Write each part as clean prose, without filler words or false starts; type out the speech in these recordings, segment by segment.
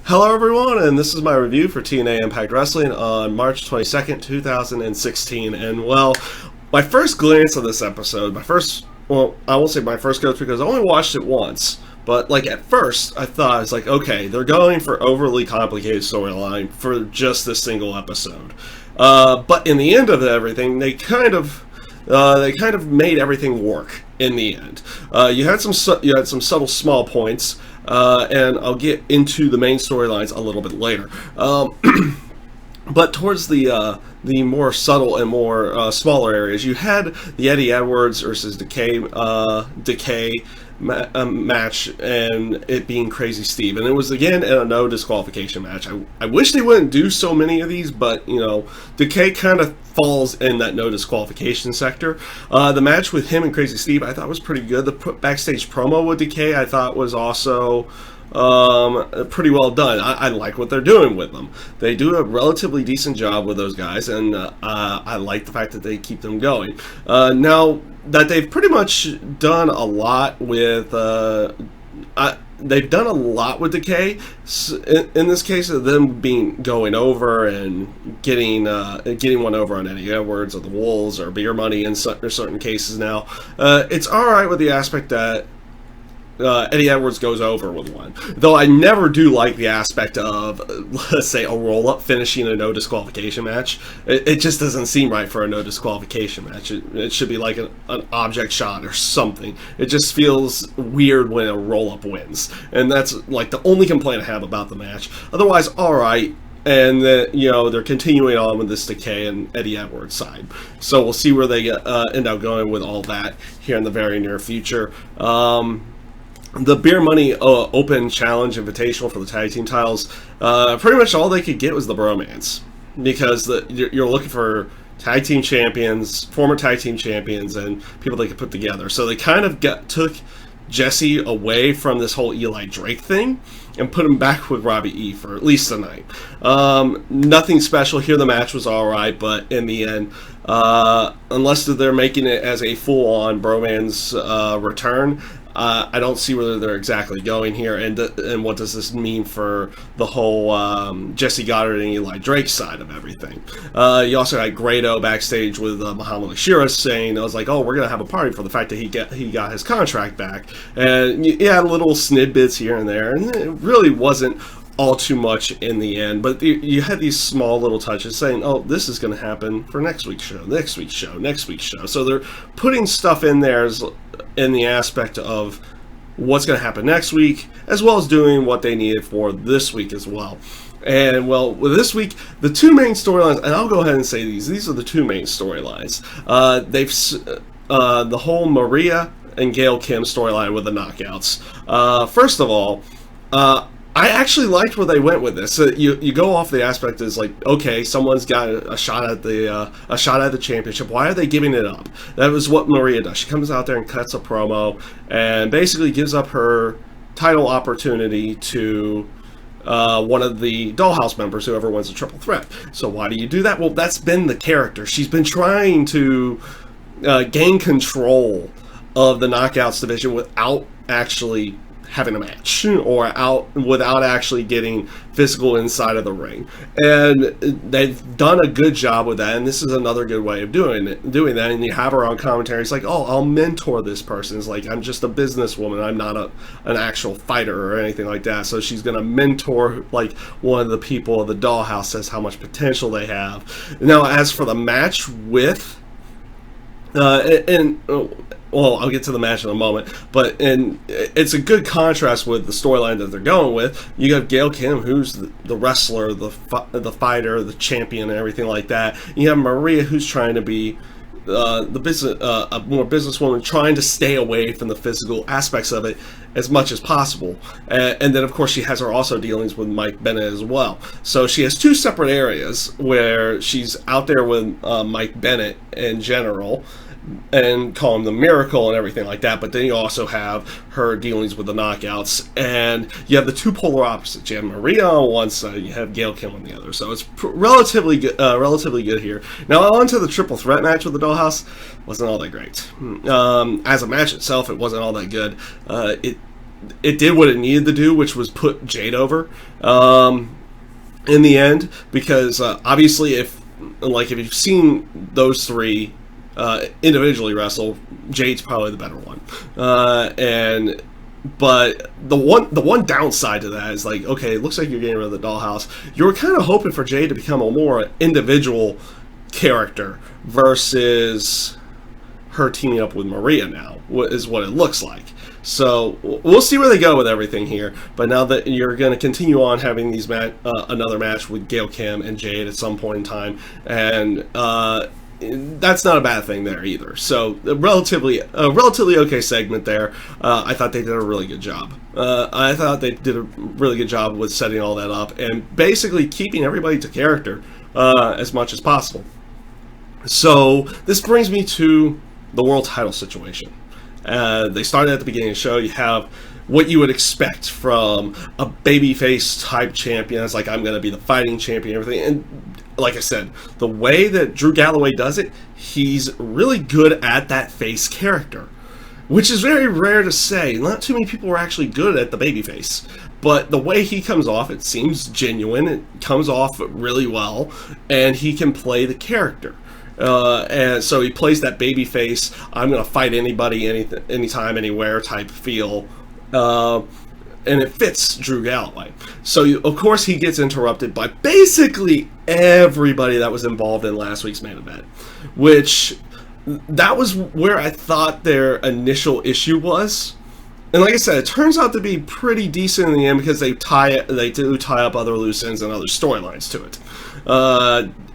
Hello everyone, and this is my review for TNA Impact Wrestling on March 22nd, 2016. And well, my first glance of this episode, I will say my first go through because I only watched it once. But like at first, I thought, it's like, okay, they're going for overly complicated storyline for just this single episode. But in the end of everything, they kind of made everything work in the end. You had some subtle small points, and I'll get into the main storylines a little bit later. But towards the more subtle and more smaller areas, you had the Eddie Edwards versus Decay match, and it being Crazy Steve, and it was again a no disqualification match. I wish they wouldn't do so many of these, but you know, Decay kind of falls in that no disqualification sector. The match with him and Crazy Steve I thought was pretty good. The backstage promo with Decay I thought was also pretty well done. I like what they're doing with them. They do a relatively decent job with those guys, and I like the fact that they keep them going. Now that they've pretty much done a lot with Decay. In this case, of them going over and getting one over on Eddie Edwards or the Wolves or Beer Money in certain cases. Now, it's all right with the aspect that Eddie Edwards goes over with one. Though I never do like the aspect of, let's say, a roll-up finishing a no disqualification match. It just doesn't seem right for a no disqualification match. It should be like an object shot or something. It just feels weird when a roll-up wins. And that's like the only complaint I have about the match. Otherwise, alright. And they're continuing on with this Decay and Eddie Edwards side. So we'll see where they end up going with all that here in the very near future. The Beer Money Open Challenge Invitational for the tag team titles, pretty much all they could get was the bromance, because you're looking for tag team champions, former tag team champions, and people they could put together. So they kind of took Jesse away from this whole Eli Drake thing and put him back with Robbie E for at least a night. Nothing special here. The match was alright, but in the end, unless they're making it as a full-on bromance return, I don't see where they're exactly going here, and what does this mean for the whole Jesse Goddard and Eli Drake side of everything. You also had Grado backstage with Muhammad Ashira saying, I was like, oh, we're going to have a party for the fact that he got his contract back. And you had little snidbits here and there, and it really wasn't all too much in the end, but you had these small little touches saying, oh, this is going to happen for next week's show, next week's show, next week's show. So they're putting stuff in there in the aspect of what's going to happen next week, as well as doing what they needed for this week as well. And well, with this week, the two main storylines, and I'll go ahead and say these are the two main storylines. The whole Maria and Gail Kim storyline with the knockouts. First of all, I actually liked where they went with this. So you go off the aspect is like, okay, someone's got a shot at the championship. Why are they giving it up? That was what Maria does. She comes out there and cuts a promo and basically gives up her title opportunity to one of the Dollhouse members, whoever wins the triple threat. So why do you do that? Well, that's been the character. She's been trying to gain control of the Knockouts division without actually having a match, or without actually getting physical inside of the ring. And they've done a good job with that, and this is another good way of doing that. And you have her on commentary. It's like, oh, I'll mentor this person. It's like, I'm just a businesswoman. I'm not an actual fighter or anything like that. So she's going to mentor like one of the people of the Dollhouse, says how much potential they have. Now, as for the match with well, I'll get to the match in a moment, but it's a good contrast with the storyline that they're going with. You got Gail Kim, who's the wrestler, the fighter, the champion, and everything like that. You have Maria, who's trying to be a more businesswoman, trying to stay away from the physical aspects of it as much as possible. And then, of course, she has her also dealings with Mike Bennett as well. So she has two separate areas where she's out there with Mike Bennett in general, and call him the Miracle and everything like that, but then you also have her dealings with the Knockouts, and you have the two polar opposites. You have Maria on one side, you have Gail Kim on the other, so it's relatively good here. Now on to the triple threat match with the Dollhouse. Wasn't all that great. As a match itself, it wasn't all that good. it did what it needed to do, which was put Jade over in the end, because obviously if you've seen those three individually wrestle, Jade's probably the better one. But the one downside to that is, like, okay, it looks like you're getting rid of the dollhouse. You were kind of hoping for Jade to become a more individual character versus her teaming up with Maria now, is what it looks like. So we'll see where they go with everything here. But now that you're going to continue on having these another match with Gail Kim and Jade at some point in time, and that's not a bad thing there either. So a relatively okay segment there. I thought they did a really good job. I thought they did a really good job with setting all that up and basically keeping everybody to character as much as possible. So this brings me to the world title situation. They started at the beginning of the show. You have what you would expect from a babyface type champion. It's like, I'm going to be the fighting champion and everything. And like I said, the way that Drew Galloway does it, he's really good at that face character, which is very rare to say. Not too many people are actually good at the babyface. But the way he comes off, it seems genuine. It comes off really well, and he can play the character. And so he plays that baby face, I'm going to fight anybody, anytime, anywhere type feel. And it fits Drew Galloway. So, of course, he gets interrupted by basically everybody that was involved in last week's main event. Which, that was where I thought their initial issue was. And like I said, it turns out to be pretty decent in the end, because they do tie up other loose ends and other storylines to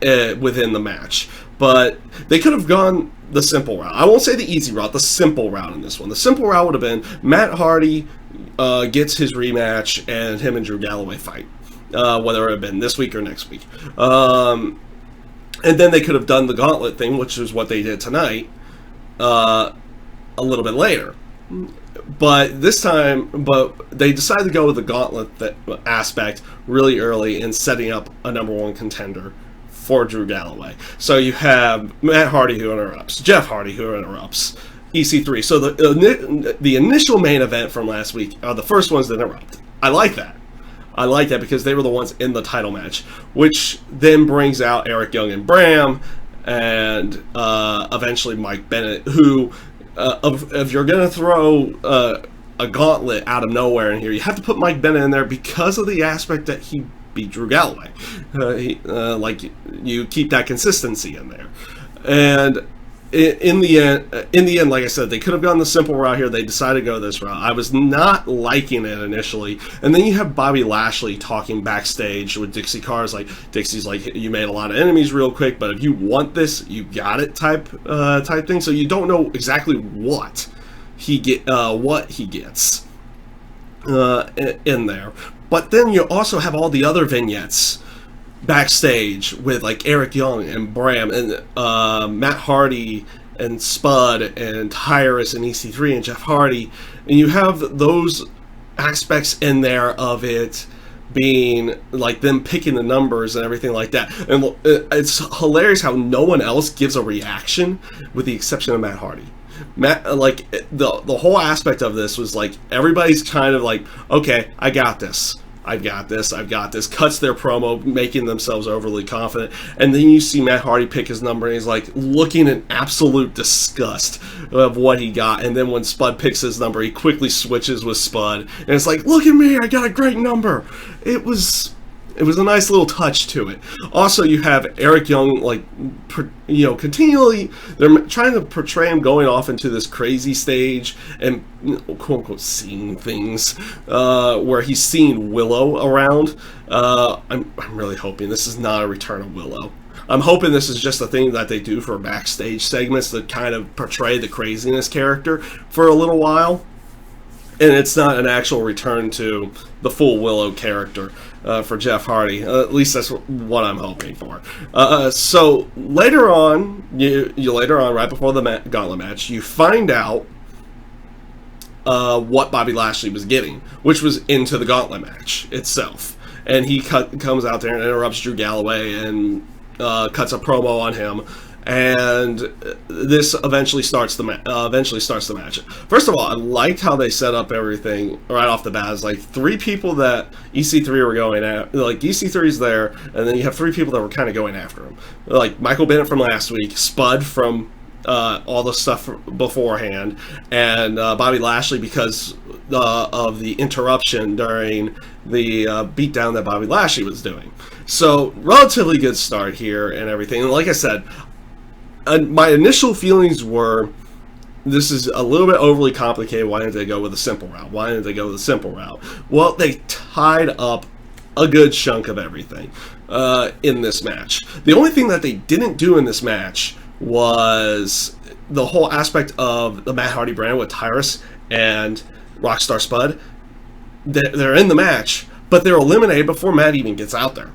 it within the match. But they could have gone the simple route. I won't say the easy route, the simple route in this one. The simple route would have been Matt Hardy gets his rematch and him and Drew Galloway fight, whether it had been this week or next week. And then they could have done the gauntlet thing, which is what they did tonight, a little bit later. But this time, they decided to go with the gauntlet aspect really early in setting up a number one contender for Drew Galloway. So you have Matt Hardy who interrupts, Jeff Hardy who interrupts, EC3. So the initial main event from last week are the first ones that interrupt. I like that. I like that because they were the ones in the title match, which then brings out Eric Young and Bram, and eventually Mike Bennett, who, if you're going to throw a gauntlet out of nowhere in here, you have to put Mike Bennett in there because of the aspect that he beat Drew Galloway. You keep that consistency in there. And in the end, like I said, they could have gone the simple route here. They decided to go this route. I was not liking it initially. And then you have Bobby Lashley talking backstage with Dixie Carr's like, Dixie's like, you made a lot of enemies real quick, but if you want this, you got it type thing. So you don't know exactly what he gets in there. But then you also have all the other vignettes backstage with like Eric Young and Bram and Matt Hardy and Spud and Tyrus and EC3 and Jeff Hardy, and you have those aspects in there of it being like them picking the numbers and everything like that. And it's hilarious how no one else gives a reaction with the exception of Matt Hardy. Matt, like, the whole aspect of this was like everybody's kind of like, okay, I got this, cuts their promo, making themselves overly confident, and then you see Matt Hardy pick his number and he's like looking in absolute disgust of what he got, and then when Spud picks his number, he quickly switches with Spud, and it's like, look at me, I got a great number. It was a nice little touch to it. Also, you have Eric Young, like, continually, they're trying to portray him going off into this crazy stage and, quote unquote, seeing things, where he's seeing Willow around. I'm really hoping this is not a return of Willow. I'm hoping this is just a thing that they do for backstage segments to kind of portray the craziness character for a little while. And it's not an actual return to the full Willow character for Jeff Hardy. At least that's what I'm hoping for. So later on, right before the gauntlet match, you find out what Bobby Lashley was getting, which was into the gauntlet match itself. And he comes out there and interrupts Drew Galloway and cuts a promo on him. and this eventually starts the match. First of all, I liked how they set up everything right off the bat. It's like 3 people that EC3 were going at, like EC3's there, and then you have 3 people that were kind of going after him, like Michael Bennett from last week, Spud from all the stuff beforehand, and Bobby Lashley because of the interruption during the beatdown that Bobby Lashley was doing. So relatively good start here and everything. And like I said, my initial feelings were, this is a little bit overly complicated. Why didn't they go with a simple route? Well, they tied up a good chunk of everything in this match. The only thing that they didn't do in this match was the whole aspect of the Matt Hardy brand with Tyrus and Rockstar Spud. They're in the match, but they're eliminated before Matt even gets out there.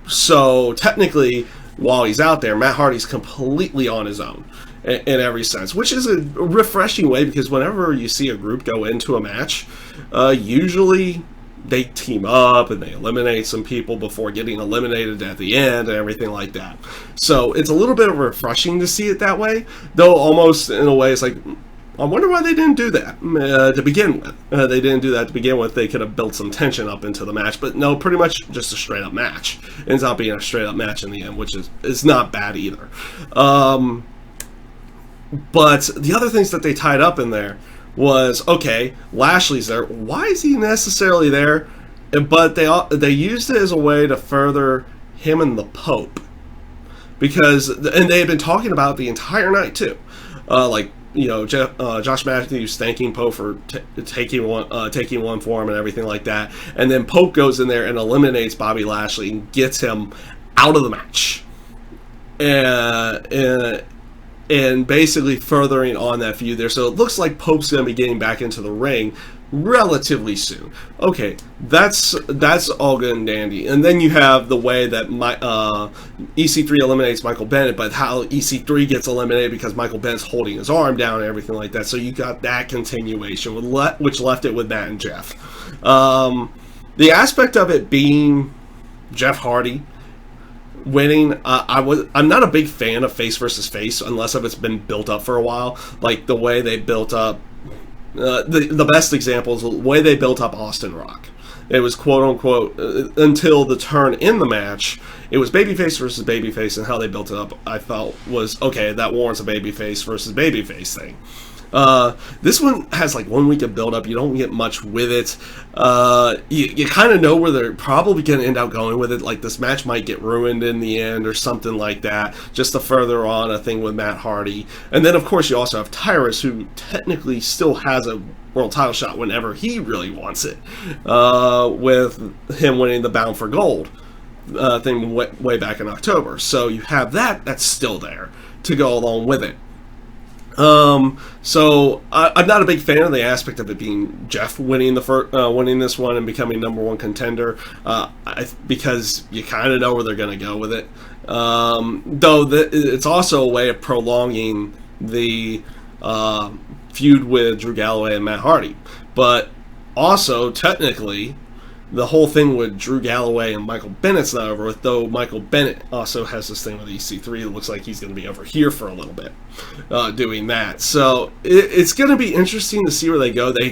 So technically, while he's out there, Matt Hardy's completely on his own in every sense, which is a refreshing way, because whenever you see a group go into a match, usually they team up and they eliminate some people before getting eliminated at the end and everything like that. So it's a little bit refreshing to see it that way, though almost in a way it's like, I wonder why they didn't do that to begin with. They didn't do that to begin with. They could have built some tension up into the match, but no, pretty much just a straight up match. It ends up being a straight up match in the end, which is not bad either. But the other things that they tied up in there was, okay, Lashley's there. Why is he necessarily there? But they used it as a way to further him and the Pope, because and they had been talking about it the entire night too, like, you know, Josh Matthews thanking Pope for taking one for him and everything like that, and then Pope goes in there and eliminates Bobby Lashley and gets him out of the match, and basically furthering on that feud there. So it looks like Pope's going to be getting back into the ring relatively soon. Okay, that's all good and dandy. And then you have the way that EC3 eliminates Michael Bennett, but how EC3 gets eliminated because Michael Bennett's holding his arm down and everything like that. So you got that continuation, which left it with Matt and Jeff. The aspect of it being Jeff Hardy winning, I'm not a big fan of face versus face unless it's been built up for a while, like the way they built up the best example is the way they built up Austin Rock. It was quote unquote until the turn in the match, it was babyface versus babyface, and how they built it up I felt was, okay, that warrants a babyface versus babyface thing. This one has like 1 week of build up. You don't get much with it. You kind of know where they're probably going to end up going with it. Like, this match might get ruined in the end or something like that, just to further on a thing with Matt Hardy. And then of course you also have Tyrus, who technically still has a world title shot whenever he really wants it, with him winning the Bound for Gold thing way back in October. So you have that's still there to go along with it. So I'm not a big fan of the aspect of it being Jeff winning winning this one and becoming #1 contender, because you kind of know where they're going to go with it. Though it's also a way of prolonging the feud with Drew Galloway and Matt Hardy. But also, technically, the whole thing with Drew Galloway and Michael Bennett's not over with, though Michael Bennett also has this thing with EC3. It looks like he's going to be over here for a little bit doing that. So it's going to be interesting to see where they go. They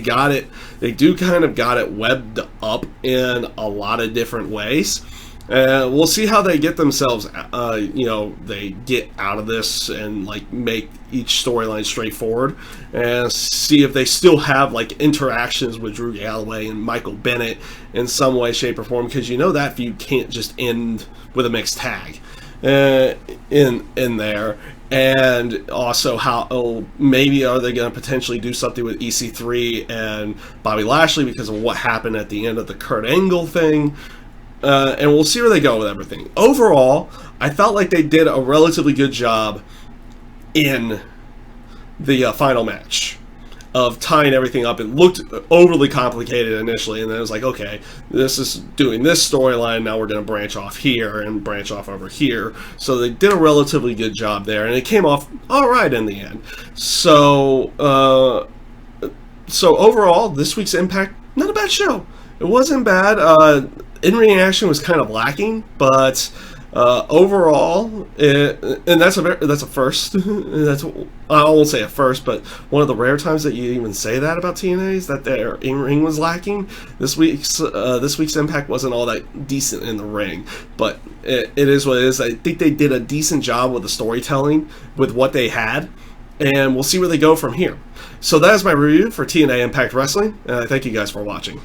do kind of got it webbed up in a lot of different ways. We'll see how they get themselves, they get out of this and like make each storyline straightforward, and see if they still have like interactions with Drew Galloway and Michael Bennett in some way, shape, or form, because that feud can't just end with a mixed tag in there. And also, how maybe are they going to potentially do something with EC3 and Bobby Lashley because of what happened at the end of the Kurt Angle thing. And we'll see where they go with everything. Overall, I felt like they did a relatively good job in the final match of tying everything up. It looked overly complicated initially, and then it was like, okay, this is doing this storyline, now we're going to branch off here and branch off over here. So they did a relatively good job there, and it came off all right in the end. So overall, this week's Impact, not a bad show. It wasn't bad. In-ring action was kind of lacking, but Overall, and that's a first. That's I won't say a first, but one of the rare times that you even say that about TNA is that their in-ring was lacking. This week's Impact wasn't all that decent in the ring, but it is what it is. I think they did a decent job with the storytelling with what they had, and we'll see where they go from here. So that is my review for TNA Impact Wrestling, and I thank you guys for watching.